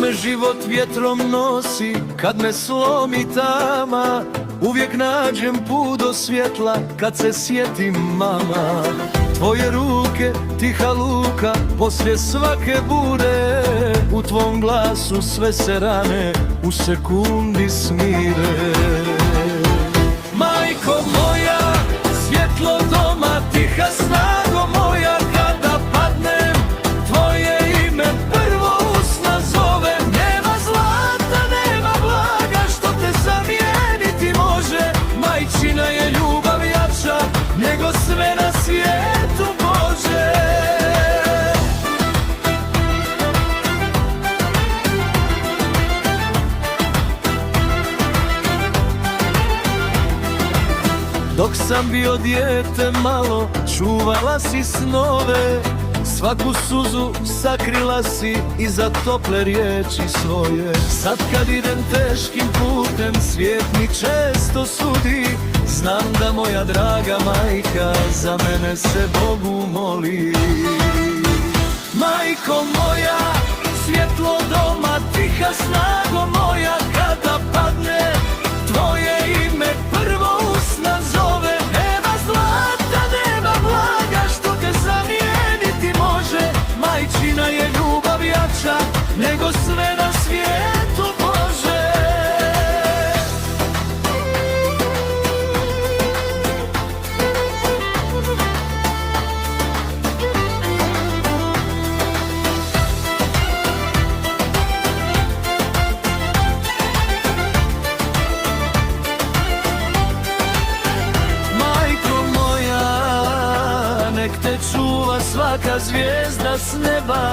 me život vjetrom nosi, kad me slomi tama, uvijek nađem put do svjetla, kad se sjetim mama. Tvoje ruke, tiha luka, poslije svake bure, u tvom glasu sve se rane u sekundi smire. Majko moja, svjetlo doma, tiha snago moja, kada padnem, tvoje ime prvo usna zove. Nema zlata, nema blaga, što te zamijeniti može. Majčina je ljubav jača, nego sve na svijetu Bože. Dok sam bio dijete malo, čuvala si snove, svaku suzu sakrila si iza tople riječi svoje. Sad kad idem teškim putem, svijet mi često sudi, znam da moja draga majka za mene se Bogu moli. Majko moja, svjetlo doma, tiha snago moja, kada padne, tvoje ime prvo usna zove. Nema zlata, nema blaga, što te zamijeniti može. Majčina je ljubav jača, nego sve na svijetu Bože. Nek te čuva svaka zvijezda s neba,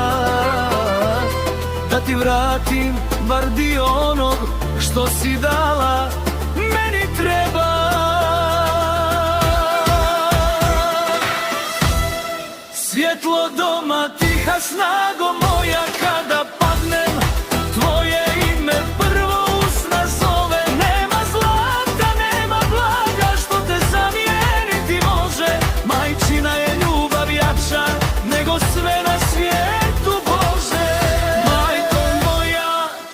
da ti vratim bar dio onog što si dala, meni treba. Svjetlo doma, tiha snago moja, kada